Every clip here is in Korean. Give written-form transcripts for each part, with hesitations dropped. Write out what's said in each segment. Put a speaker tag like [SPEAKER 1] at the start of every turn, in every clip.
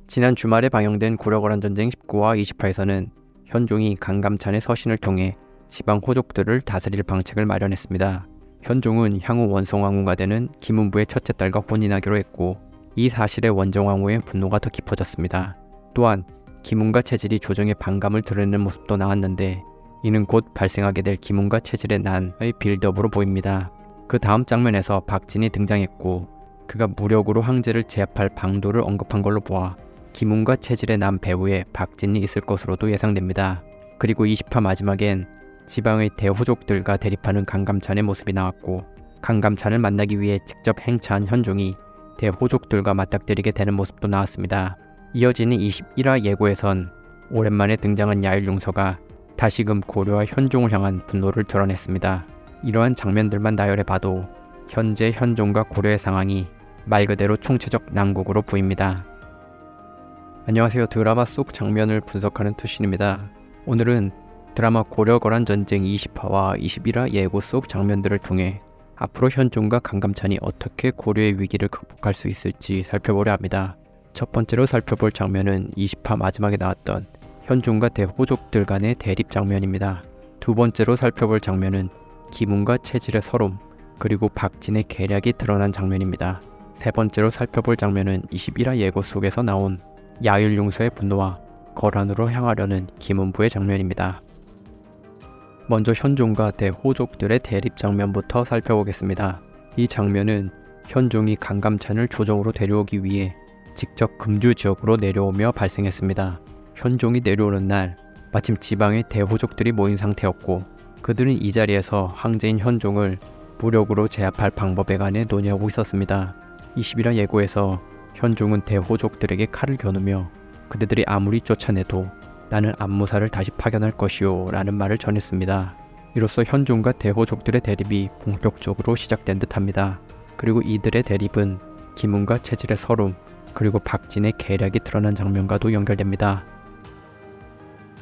[SPEAKER 1] 지난 주말에 방영된 고려거란 전쟁 19화 20화에서는 현종이 강감찬의 서신을 통해 지방 호족들을 다스릴 방책을 마련했습니다. 현종은 향후 원성왕후가 되는 김은부의 첫째 딸과 혼인하기로 했고, 이 사실에 원정왕후의 분노가 더 깊어졌습니다. 또한 김운과 체질이 조정의 반감을 드러내는 모습도 나왔는데, 이는 곧 발생하게 될 김운과 체질의 난의 빌드업으로 보입니다. 그 다음 장면에서 박진이 등장했고, 그가 무력으로 황제를 제압할 방도를 언급한 걸로 보아 김운과 체질의 난 배후에 박진이 있을 것으로도 예상됩니다. 그리고 20화 마지막엔 지방의 대호족들과 대립하는 강감찬의 모습이 나왔고, 강감찬을 만나기 위해 직접 행차한 현종이 대호족들과 맞닥뜨리게 되는 모습도 나왔습니다. 이어지는 21화 예고에선 오랜만에 등장한 야율용서가 다시금 고려와 현종을 향한 분노를 드러냈습니다. 이러한 장면들만 나열해봐도 현재 현종과 고려의 상황이 말 그대로 총체적 난국으로 보입니다. 안녕하세요. 드라마 속 장면을 분석하는 투신입니다. 오늘은 드라마 고려거란 전쟁 20화와 21화 예고 속 장면들을 통해 앞으로 현종과 강감찬이 어떻게 고려의 위기를 극복할 수 있을지 살펴보려 합니다. 첫 번째로 살펴볼 장면은 20화 마지막에 나왔던 현종과 대호족들 간의 대립 장면입니다. 두 번째로 살펴볼 장면은 김운과 체질의 서름, 그리고 박진의 계략이 드러난 장면입니다. 세 번째로 살펴볼 장면은 21화 예고 속에서 나온 야율용서의 분노와 거란으로 향하려는 김은부의 장면입니다. 먼저 현종과 대호족들의 대립 장면부터 살펴보겠습니다. 이 장면은 현종이 강감찬을 조정으로 데려오기 위해 직접 금주 지역으로 내려오며 발생했습니다. 현종이 내려오는 날 마침 지방의 대호족들이 모인 상태였고, 그들은 이 자리에서 황제인 현종을 무력으로 제압할 방법에 관해 논의하고 있었습니다. 21화 예고에서 현종은 대호족들에게 칼을 겨누며 그들이 아무리 쫓아내도 나는 안무사를 다시 파견할 것이오 라는 말을 전했습니다. 이로써 현종과 대호족들의 대립이 본격적으로 시작된 듯합니다. 그리고 이들의 대립은 김운과 체질의 서름, 그리고 박진의 계략이 드러난 장면과도 연결됩니다.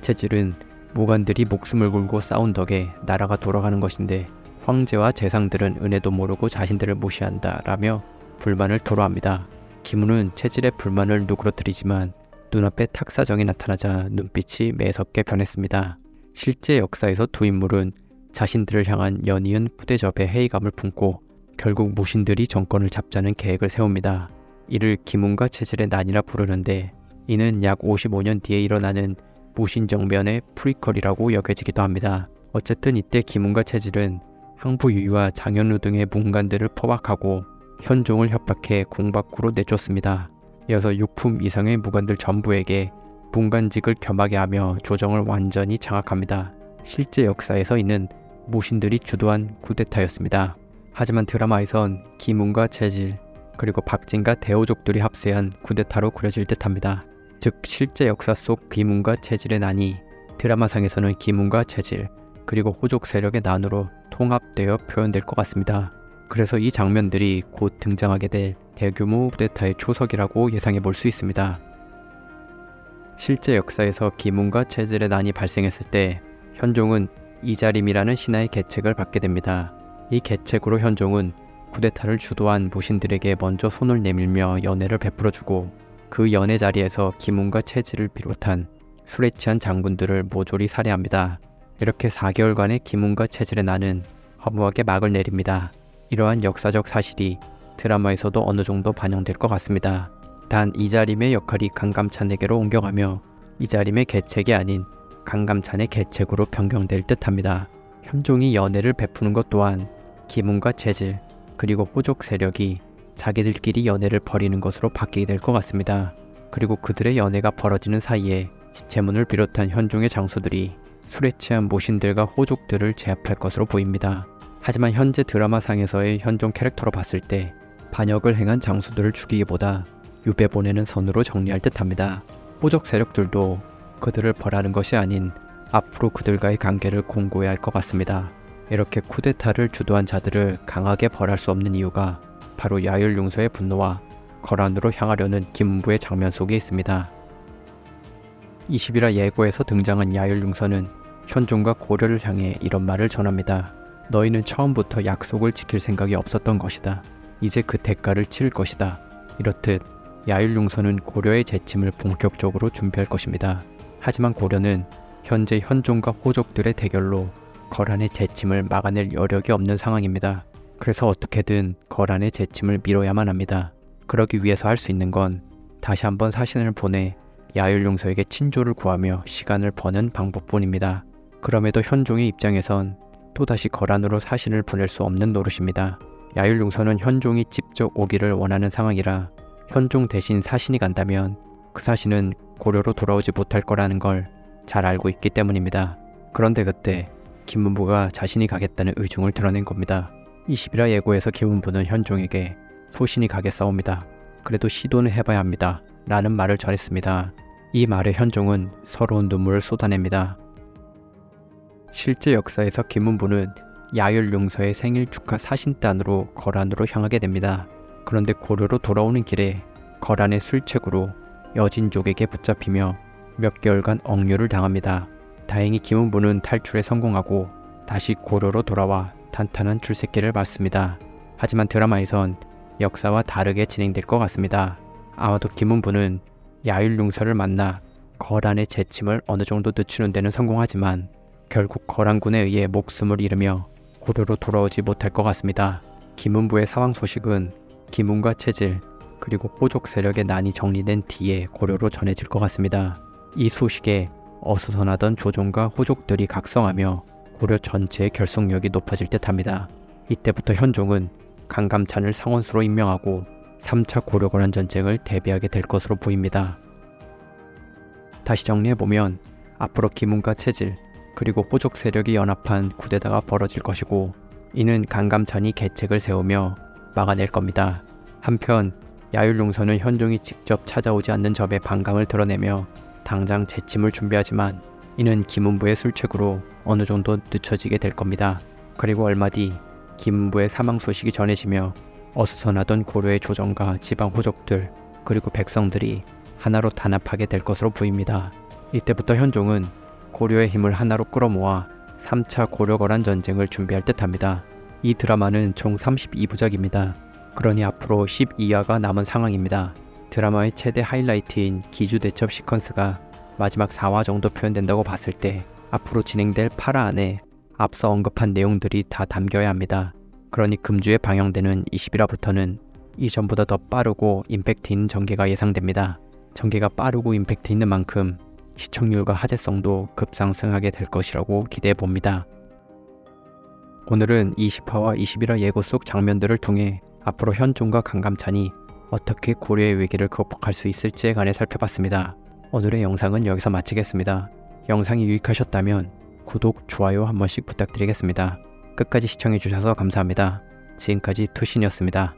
[SPEAKER 1] 체질은 무관들이 목숨을 걸고 싸운 덕에 나라가 돌아가는 것인데 황제와 재상들은 은혜도 모르고 자신들을 무시한다 라며 불만을 토로합니다. 김운은 체질의 불만을 누그러뜨리지만 눈앞에 탁사정이 나타나자 눈빛이 매섭게 변했습니다. 실제 역사에서 두 인물은 자신들을 향한 연이은 푸대접의 회의감을 품고 결국 무신들이 정권을 잡자는 계획을 세웁니다. 이를 김운과 체질의 난이라 부르는데, 이는 약 55년 뒤에 일어나는 무신정변의 프리퀄이라고 여겨지기도 합니다. 어쨌든 이때 김운과 체질은 항부유의와 장현루 등의 문관들을 포박하고 현종을 협박해 궁 밖으로 내쫓습니다. 이어서 6품 이상의 무관들 전부에게 문관직을 겸하게 하며 조정을 완전히 장악합니다. 실제 역사에서 이는 무신들이 주도한 쿠데타였습니다. 하지만 드라마에선 김운과 체질, 그리고 박진과 대호족들이 합세한 쿠데타로 그려질 듯합니다. 즉 실제 역사 속 김운과 체질의 난이 드라마상에서는 김운과 체질, 그리고 호족 세력의 난으로 통합되어 표현될 것 같습니다. 그래서 이 장면들이 곧 등장하게 될 대규모 쿠데타의 초석이라고 예상해 볼 수 있습니다. 실제 역사에서 김운과 체질의 난이 발생했을 때 현종은 이자림이라는 신하의 계책을 받게 됩니다. 이 계책으로 현종은 쿠데타를 주도한 무신들에게 먼저 손을 내밀며 연회를 베풀어주고, 그 연회 자리에서 김운과 체질을 비롯한 술에 취한 장군들을 모조리 살해합니다. 이렇게 4개월간의 김운과 체질의 난은 허무하게 막을 내립니다. 이러한 역사적 사실이 드라마에서도 어느 정도 반영될 것 같습니다. 단 이자림의 역할이 강감찬에게로 옮겨가며 이자림의 계책이 아닌 강감찬의 계책으로 변경될 듯합니다. 현종이 연회를 베푸는 것 또한 김운과 체질, 그리고 호족 세력이 자기들끼리 연회를 벌이는 것으로 바뀌게 될 것 같습니다. 그리고 그들의 연회가 벌어지는 사이에 지체문을 비롯한 현종의 장수들이 술에 취한 무신들과 호족들을 제압할 것으로 보입니다. 하지만 현재 드라마상에서의 현종 캐릭터로 봤을 때 반역을 행한 장수들을 죽이기보다 유배 보내는 선으로 정리할 듯합니다. 호족 세력들도 그들을 벌하는 것이 아닌 앞으로 그들과의 관계를 공고해야 할 것 같습니다. 이렇게 쿠데타를 주도한 자들을 강하게 벌할 수 없는 이유가 바로 야율용서의 분노와 거란으로 향하려는 김은부의 장면 속에 있습니다. 21화 예고에서 등장한 야율용서는 현종과 고려를 향해 이런 말을 전합니다. 너희는 처음부터 약속을 지킬 생각이 없었던 것이다. 이제 그 대가를 치를 것이다. 이렇듯 야율용서는 고려의 재침을 본격적으로 준비할 것입니다. 하지만 고려는 현재 현종과 호족들의 대결로 거란의 재침을 막아낼 여력이 없는 상황입니다. 그래서 어떻게든 거란의 재침을 미뤄야만 합니다. 그러기 위해서 할 수 있는 건 다시 한번 사신을 보내 야율용서에게 친조를 구하며 시간을 버는 방법뿐입니다. 그럼에도 현종의 입장에선 또다시 거란으로 사신을 보낼 수 없는 노릇입니다. 야율용서는 현종이 직접 오기를 원하는 상황이라 현종 대신 사신이 간다면 그 사신은 고려로 돌아오지 못할 거라는 걸 잘 알고 있기 때문입니다. 그런데 그때 김문부가 자신이 가겠다는 의중을 드러낸 겁니다. 20이라 예고에서 김문부는 현종에게 소신이 가겠사옵니다. 그래도 시도는 해봐야 합니다. 라는 말을 전했습니다. 이 말에 현종은 서러운 눈물을 쏟아냅니다. 실제 역사에서 김문부는 야율용서의 생일 축하 사신단으로 거란으로 향하게 됩니다. 그런데 고려로 돌아오는 길에 거란의 술책으로 여진족에게 붙잡히며 몇 개월간 억류를 당합니다. 다행히 김문부는 탈출에 성공하고 다시 고려로 돌아와 탄탄한 출세길을 맞습니다. 하지만 드라마에선 역사와 다르게 진행될 것 같습니다. 아마도 김문부는 야율용서를 만나 거란의 재침을 어느 정도 늦추는 데는 성공하지만 결국 거란군에 의해 목숨을 잃으며 고려로 돌아오지 못할 것 같습니다. 김문부의 사망 소식은 김문과 체질 그리고 호족 세력의 난이 정리된 뒤에 고려로 전해질 것 같습니다. 이 소식에 어수선하던 조정과 호족들이 각성하며 고려 전체의 결속력이 높아질 듯합니다. 이때부터 현종은 강감찬을 상원수로 임명하고 3차 고려-거란 전쟁을 대비하게 될 것으로 보입니다. 다시 정리해보면 앞으로 김문과 체질 그리고 호족 세력이 연합한 쿠데타가 벌어질 것이고 이는 강감찬이 계책을 세우며 막아낼 겁니다. 한편 야율용서는 현종이 직접 찾아오지 않는 점에 반감을 드러내며 당장 재침을 준비하지만 이는 김문부의 술책으로 어느 정도 늦춰지게 될 겁니다. 그리고 얼마 뒤 김문부의 사망 소식이 전해지며 어수선하던 고려의 조정과 지방 호족들 그리고 백성들이 하나로 단합하게 될 것으로 보입니다. 이때부터 현종은 고려의 힘을 하나로 끌어모아 3차 고려-거란 전쟁을 준비할 듯합니다. 이 드라마는 총 32부작입니다. 그러니 앞으로 12화가 남은 상황입니다. 드라마의 최대 하이라이트인 기주대첩 시퀀스가 마지막 4화 정도 표현된다고 봤을 때 앞으로 진행될 8화 안에 앞서 언급한 내용들이 다 담겨야 합니다. 그러니 금주에 방영되는 21화부터는 이전보다 더 빠르고 임팩트 있는 전개가 예상됩니다. 전개가 빠르고 임팩트 있는 만큼 시청률과 화제성도 급상승하게 될 것이라고 기대해봅니다. 오늘은 20화와 21화 예고 속 장면들을 통해 앞으로 현종과 강감찬이 어떻게 고려의 위기를 극복할 수 있을지에 관해 살펴봤습니다. 오늘의 영상은 여기서 마치겠습니다. 영상이 유익하셨다면 구독, 좋아요 한 번씩 부탁드리겠습니다. 끝까지 시청해주셔서 감사합니다. 지금까지 투신이었습니다.